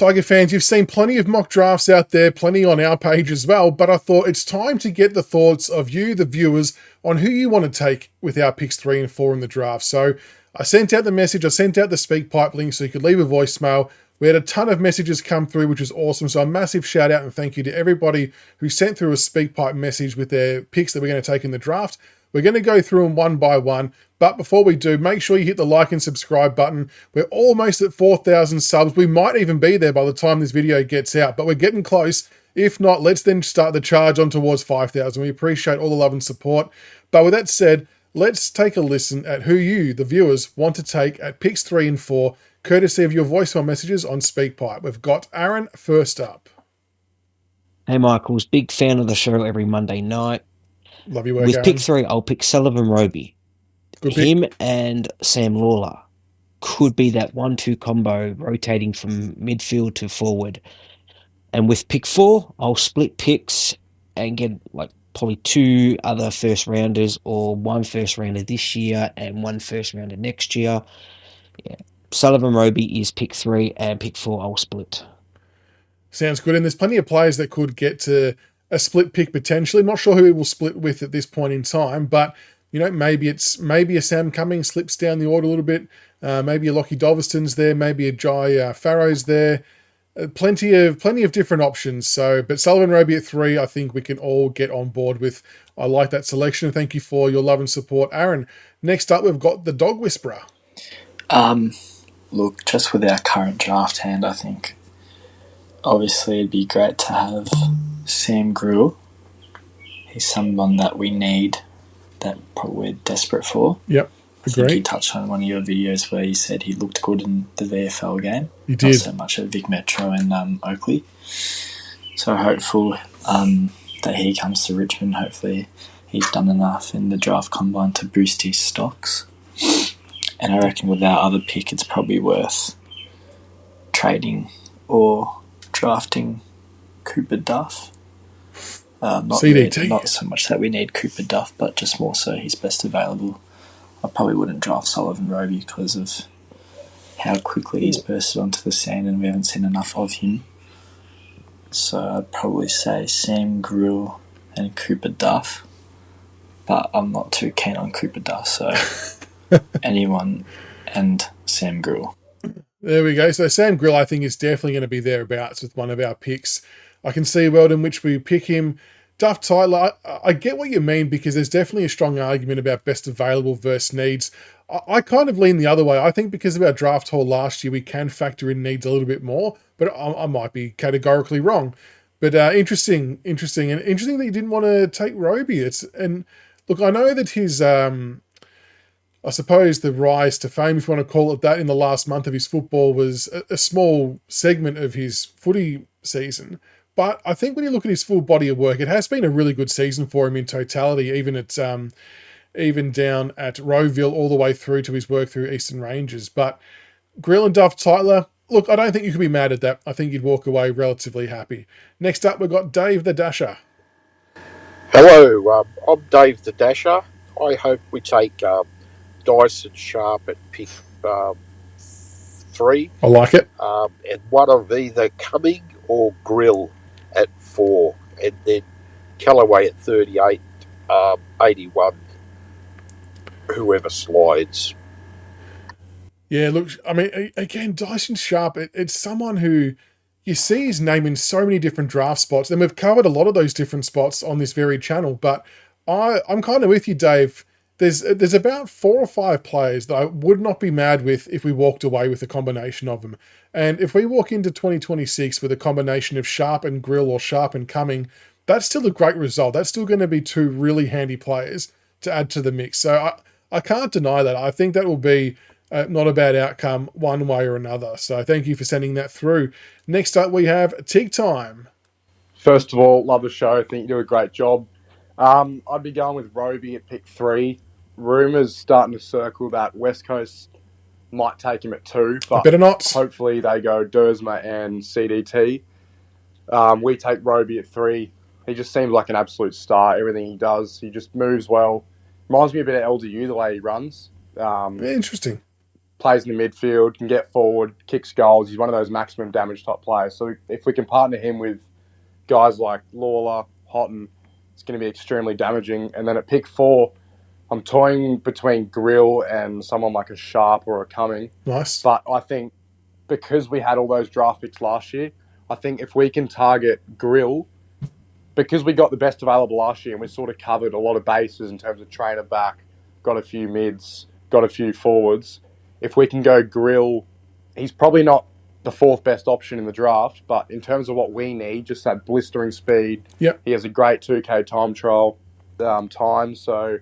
Tiger fans, you've seen plenty of mock drafts out there, plenty on our page as well, but I thought it's time to get the thoughts of you, the viewers, on who you want to take with our picks 3 and 4 in the draft. So I sent out the message, I sent out the speak pipe link so you could leave a voicemail. We had a ton of messages come through, which is awesome. So a massive shout out and thank you to everybody who sent through a speak pipe message with their picks that we're going to take in the draft. We're going to go through them one by one. But before we do, make sure you hit the like and subscribe button. We're almost at 4,000 subs. We might even be there by the time this video gets out, but we're getting close. If not, let's then start the charge on towards 5,000. We appreciate all the love and support. But with that said, let's take a listen at who you, the viewers, want to take at picks 3 and 4, courtesy of your voicemail messages on SpeakPipe. We've got Aaron first up. Hey, Michaels, big fan of the show every Monday night. Love your work, With Aaron. pick 3, I'll pick Sullivan Roby. Good pick. Him and Sam Lawler could be that 1-2 combo rotating from midfield to forward. And with pick 4, I'll split picks and get probably 2 other first rounders or 1 first rounder this year and 1 first rounder next year. Yeah. Sullivan Roby is pick 3 and pick 4 I'll split. Sounds good. And there's plenty of players that could get to a split pick potentially. Not sure who he will split with at this point in time, but maybe a Sam Cummings slips down the order a little bit. Maybe a Lockie Dolverston's there. Maybe a Jai Farrow's there. Plenty of different options. So, but Sullivan Roby at 3, I think we can all get on board with. I like that selection. Thank you for your love and support, Aaron. Next up, we've got the Dog Whisperer. Look, just with our current draft hand, I think obviously it'd be great to have Sam Grill. He's someone that we need, that probably we're desperate for. Yep, agree. I think you touched on one of your videos where you said he looked good in the VFL game. He did. Not so much at Vic Metro and Oakley. So hopeful that he comes to Richmond. Hopefully he's done enough in the draft combine to boost his stocks. And I reckon with our other pick, it's probably worth trading or drafting Cooper Duff. CDT. Not so much that we need Cooper Duff, but just more so he's best available. I probably wouldn't draft Sullivan Roby because of how quickly he's bursted onto the scene and we haven't seen enough of him. So I'd probably say Sam Grill and Cooper Duff, but I'm not too keen on Cooper Duff, so anyone and Sam Grill. There we go. So Sam Grill, I think, is definitely going to be thereabouts with one of our picks. I can see a world in which we pick him. Duff Tyler, I get what you mean because there's definitely a strong argument about best available versus needs. I kind of lean the other way. I think because of our draft haul last year, we can factor in needs a little bit more, but I might be categorically wrong. But interesting, and interesting that you didn't want to take Roby. And look, I know that his, I suppose the rise to fame, if you want to call it that, in the last month of his football was a small segment of his footy season. But I think when you look at his full body of work, it has been a really good season for him in totality, even down at Rowville all the way through to his work through Eastern Rangers. But Grill and Duff Tyler, look, I don't think you could be mad at that. I think you'd walk away relatively happy. Next up, we've got Dave the Dasher. Hello, I'm Dave the Dasher. I hope we take Dyson Sharp at pick 3. I like it. And one of either Cumming or Grill at 4. And then Callaway at 38, 81. Whoever slides. Yeah, look, I mean, again, Dyson Sharp, it's someone who you see his name in so many different draft spots, and we've covered a lot of those different spots on this very channel, but I'm kind of with you, Dave. There's about 4 or 5 players that I would not be mad with if we walked away with a combination of them. And if we walk into 2026 with a combination of Sharp and Grill or Sharp and Cumming, that's still a great result. That's still going to be 2 really handy players to add to the mix. So I can't deny that. I think that will be not a bad outcome one way or another. So thank you for sending that through. Next up, we have Tig Time. First of all, love the show. I think you do a great job. I'd be going with Roby at pick 3. Rumours starting to circle that West Coast might take him at 2, but better not. Hopefully they go Dersma and CDT. We take Roby at 3. He just seems like an absolute star. Everything he does, he just moves well. Reminds me a bit of LDU, the way he runs. Interesting. plays in the midfield, can get forward, kicks goals. He's one of those maximum damage type players. So if we can partner him with guys like Lawler, Houghton, it's going to be extremely damaging. And then at pick 4, I'm toying between Grill and someone like a Sharp or a Cumming. Nice. But I think because we had all those draft picks last year, I think if we can target Grill, because we got the best available last year and we sort of covered a lot of bases in terms of trainer back, got a few mids, got a few forwards. If we can go Grill, he's probably not the 4th best option in the draft, but in terms of what we need, just that blistering speed. Yep. He has a great 2K time trial time. So,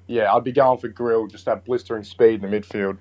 yeah, I'd be going for Grill, just that blistering speed in the midfield.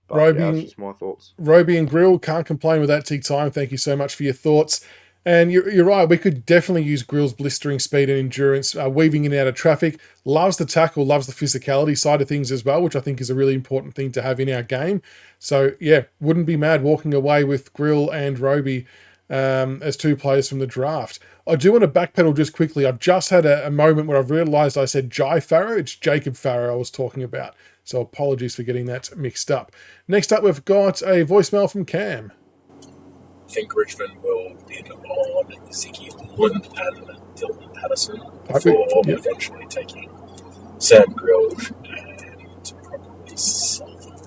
But, yeah, that's just my thoughts. Roby and Grill, can't complain with that tick time. Thank you so much for your thoughts. And you're right, we could definitely use Grill's blistering speed and endurance, weaving in and out of traffic. Loves the tackle, loves the physicality side of things as well, which I think is a really important thing to have in our game. So, yeah, wouldn't be mad walking away with Grill and Roby as 2 players from the draft. I do want to backpedal just quickly. I've just had a moment where I've realised I said Jai Farrow. It's Jacob Farrow I was talking about. So apologies for getting that mixed up. Next up, we've got a voicemail from Cam. I think Richmond will bid on Ziggy Lund and Dylan Patterson before eventually taking Sam Grill and probably Sullivan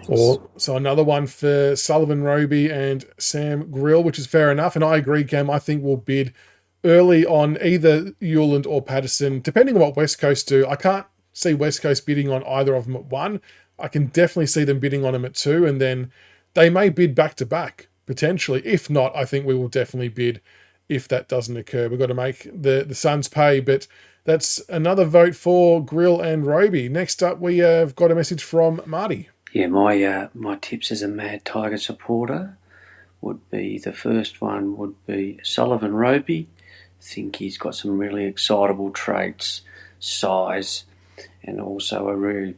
Roby. So another one for Sullivan Roby and Sam Grill, which is fair enough. And I agree, Cam. I think we'll bid early on either Ewland or Patterson, depending on what West Coast do. I can't see West Coast bidding on either of them at 1. I can definitely see them bidding on them at 2, and then they may bid back-to-back, potentially. If not, I think we will definitely bid if that doesn't occur. We've got to make the Suns pay, but that's another vote for Grill and Roby. Next up, we have got a message from Marty. Yeah, my tips as a Mad Tiger supporter would be, the first one would be Sullivan Roby. I think he's got some really excitable traits, size, and also a really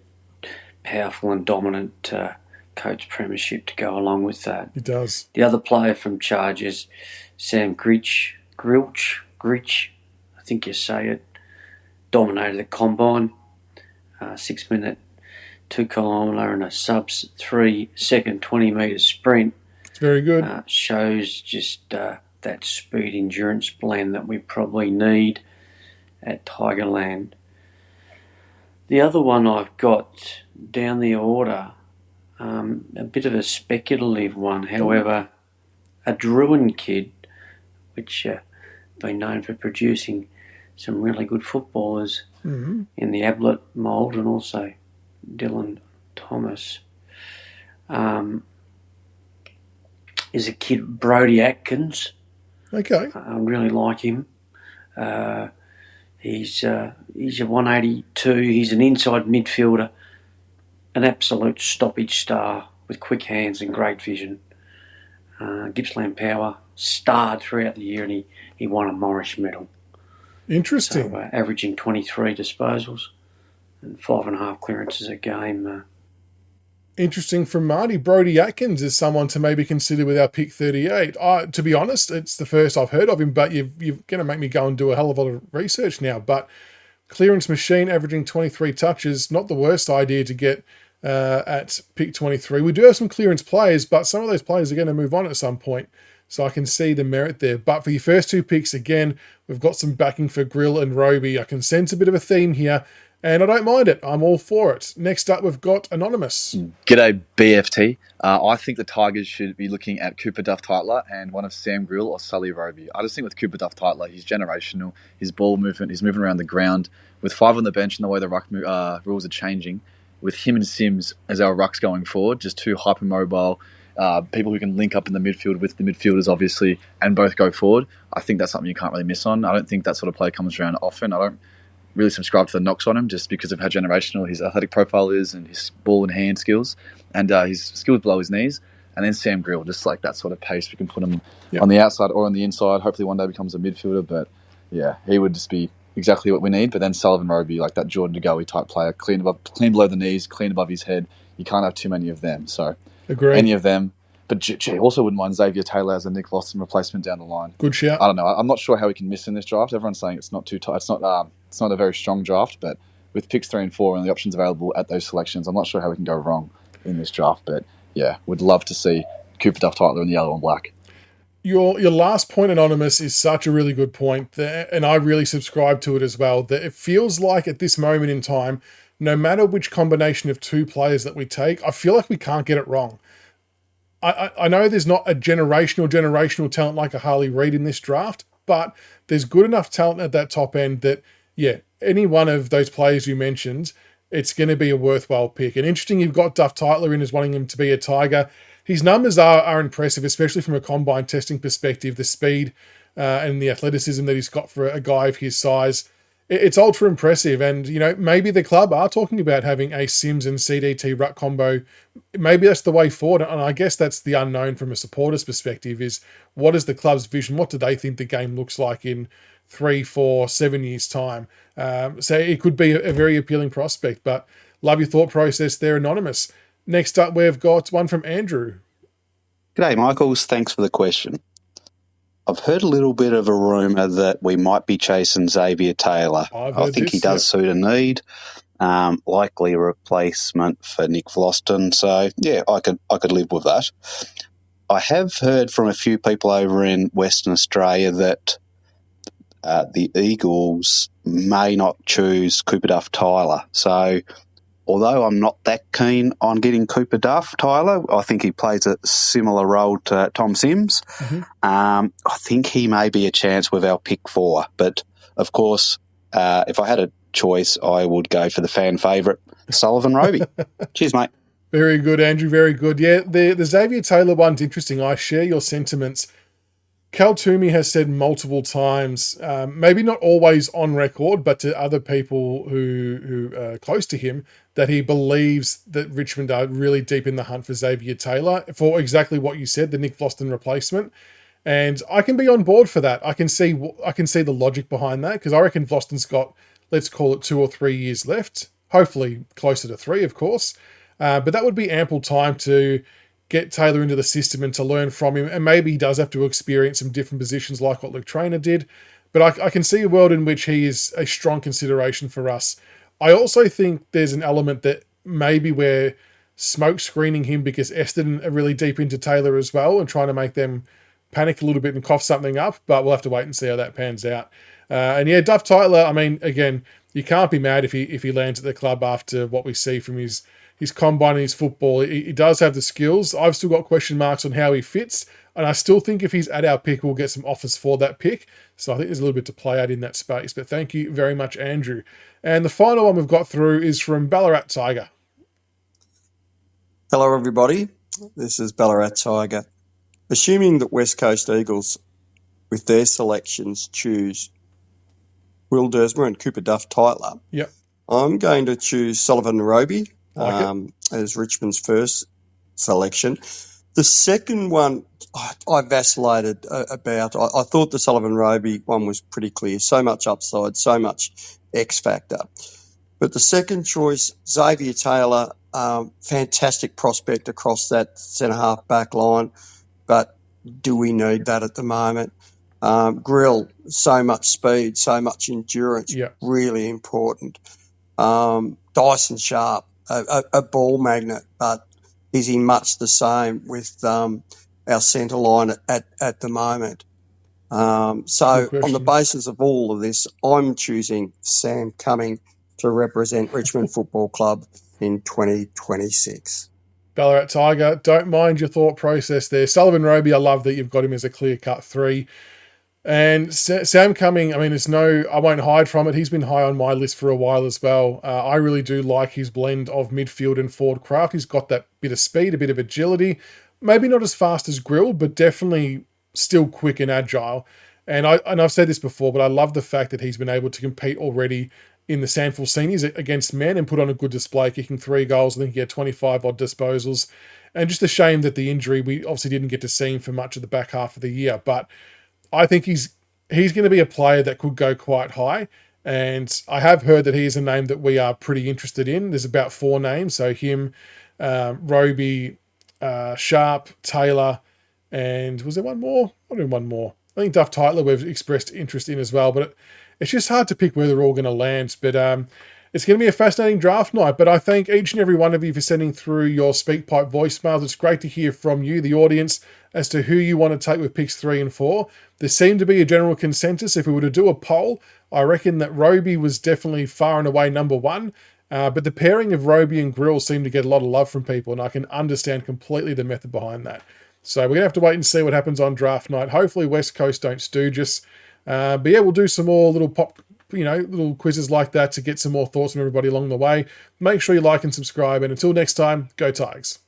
powerful and dominant coach premiership to go along with that. He does. The other player from Chargers, Sam Gritch, I think you say it, dominated the combine, 6 minute, 2 kilometre and a sub 3 second 20 metre sprint. It's very good. Shows just that speed endurance blend that we probably need at Tigerland. The other one I've got down the order, a bit of a speculative one, however, a Druin kid, which been known for producing some really good footballers in the Ablett mould, and also Dylan Thomas, is a kid, Brody Atkins. Okay. I really like him. He's a 182. He's an inside midfielder, an absolute stoppage star with quick hands and great vision. Gippsland Power starred throughout the year, and he won a Morris medal. Interesting. So, averaging 23 disposals and 5.5 clearances a game. Interesting from Marty. Brody Atkins is someone to maybe consider with our pick 38. To be honest, it's the first I've heard of him, but you're going to make me go and do a hell of a lot of research now. But clearance machine, averaging 23 touches, not the worst idea to get at pick 23. We do have some clearance players, but some of those players are going to move on at some point. So I can see the merit there. But for your first 2 picks, again, we've got some backing for Grill and Roby. I can sense a bit of a theme here, and I don't mind it. I'm all for it. Next up, we've got Anonymous. G'day, BFT. I think the Tigers should be looking at Cooper Duff-Tytler and one of Sam Grill or Sully Roby. I just think with Cooper Duff-Tytler, he's generational. His ball movement, he's moving around the ground. With 5 on the bench and the way the ruck rules are changing, with him and Sims as our rucks going forward, just 2 hypermobile people who can link up in the midfield with the midfielders, obviously, and both go forward. I think that's something you can't really miss on. I don't think that sort of play comes around often. I don't really subscribe to the knocks on him just because of how generational his athletic profile is and his ball and hand skills and his skills below his knees. And then Sam Grill, just like that sort of pace. We can put him on the outside or on the inside. Hopefully one day becomes a midfielder. But, yeah, he would just be exactly what we need. But then Sullivan Roby, like that Jordan De Goey type player, clean below the knees, clean above his head. You can't have too many of them. So any of them. But also wouldn't mind Xavier Taylor as a Nick Lawson replacement down the line. Good shout. I don't know. I'm not sure how we can miss in this draft. Everyone's saying it's not too tight. It's not a very strong draft, but with picks 3 and 4 and the options available at those selections, I'm not sure how we can go wrong. in this draft. But yeah, would love to see Cooper Duff Tyler in the yellow and black. Your last point, Anonymous, is such a really good point, and I really subscribe to it as well, that it feels like at this moment in time, no matter which combination of two players that we take, I feel like we can't get it wrong. I know there's not a generational talent like a Harley Reid in this draft, but there's good enough talent at that top end that, yeah, any one of those players you mentioned, it's going to be a worthwhile pick. And interesting, you've got Duff Tyler in as wanting him to be a Tiger. His numbers are impressive, especially from a combine testing perspective, the speed and the athleticism that he's got for a guy of his size. It's ultra impressive. And, you know, maybe the club are talking about having a Sims and CDT ruck combo. Maybe that's the way forward. And I guess that's the unknown from a supporter's perspective is what is the club's vision? What do they think the game looks like in 3, 4, 7 years' time? So it could be a very appealing prospect, but love your thought process there, Anonymous. Next up, we've got one from Andrew. G'day, Michaels. Thanks for the question. I've heard a little bit of a rumour that we might be chasing Xavier Taylor. I think he does suit a need. Likely a replacement for Nick Vlauston. So, yeah, I could live with that. I have heard from a few people over in Western Australia that the Eagles may not choose Cooper Duff Tyler. So, although I'm not that keen on getting Cooper Duff Tyler, I think he plays a similar role to Tom Sims. Mm-hmm. I think he may be a chance with our pick 4. But, of course, if I had a choice, I would go for the fan favourite, Sullivan Roby. Cheers, mate. Very good, Andrew. Very good. Yeah, the Xavier Taylor one's interesting. I share your sentiments. Cal Toomey has said multiple times, maybe not always on record, but to other people who are close to him, that he believes that Richmond are really deep in the hunt for Xavier Taylor for exactly what you said, the Nick Vlauston replacement. And I can be on board for that. I can see the logic behind that because I reckon Vlauston's got, let's call it 2 or 3 years left. Hopefully closer to 3, of course. But that would be ample time to get Taylor into the system and to learn from him. And maybe he does have to experience some different positions like what Luke Traynor did. But I can see a world in which he is a strong consideration for us. I also think there's an element that maybe we're smoke screening him because Eston are really deep into Taylor as well and trying to make them panic a little bit and cough something up. But we'll have to wait and see how that pans out. And yeah, Duff Tyler, I mean, again, you can't be mad if he lands at the club after what we see from his combine and his football. He does have the skills. I've still got question marks on how he fits, and I still think if he's at our pick, we'll get some offers for that pick. So I think there's a little bit to play out in that space. But thank you very much, Andrew. And the final one we've got through is from Ballarat Tiger. Hello, everybody. This is Ballarat Tiger. Assuming that West Coast Eagles, with their selections, choose Will Dersmer and Cooper Duff Tyler, Yep. I'm going to choose Sullivan Roby Like as Richmond's first selection. The second one, I vacillated about. I thought the Sullivan Roby one was pretty clear. So much upside, so much X factor. But the second choice, Xavier Taylor, fantastic prospect across that centre-half back line. But do we need that at the moment? Grill, so much speed, so much endurance, really important. Dyson Sharp, a ball magnet, but is he much the same with our centre line at the moment? So on the basis of all of this, I'm choosing Sam Cumming to represent Richmond Football Club in 2026. Ballarat Tiger, don't mind your thought process there. Sullivan Roby, I love that you've got him as a clear-cut 3. And Sam Cumming, I mean, I won't hide from it. He's been high on my list for a while as well. I really do like his blend of midfield and forward craft. He's got that bit of speed, a bit of agility. Maybe not as fast as Grill, but definitely still quick and agile. And I've said this before, but I love the fact that he's been able to compete already in the Sandful Seniors against men and put on a good display, kicking 3 goals. I think he had 25-odd disposals. And just a shame that the injury, we obviously didn't get to see him for much of the back half of the year. But I think he's going to be a player that could go quite high. And I have heard that he is a name that we are pretty interested in. There's about 4 names. So him, Roby, Sharp, Taylor, and was there one more? I don't know, one more. I think Duff Tyler we've expressed interest in as well. But it's just hard to pick where they're all going to land. But It's going to be a fascinating draft night, but I thank each and every one of you for sending through your SpeakPipe voicemails. It's great to hear from you, the audience, as to who you want to take with picks 3 and 4. There seemed to be a general consensus. If we were to do a poll, I reckon that Roby was definitely far and away number 1. But the pairing of Roby and Grill seemed to get a lot of love from people, and I can understand completely the method behind that. So we're going to have to wait and see what happens on draft night. Hopefully West Coast don't stooge us. But yeah, we'll do some more little little quizzes like that to get some more thoughts from everybody along the way. Make sure you like and subscribe, and until next time, go Tigers.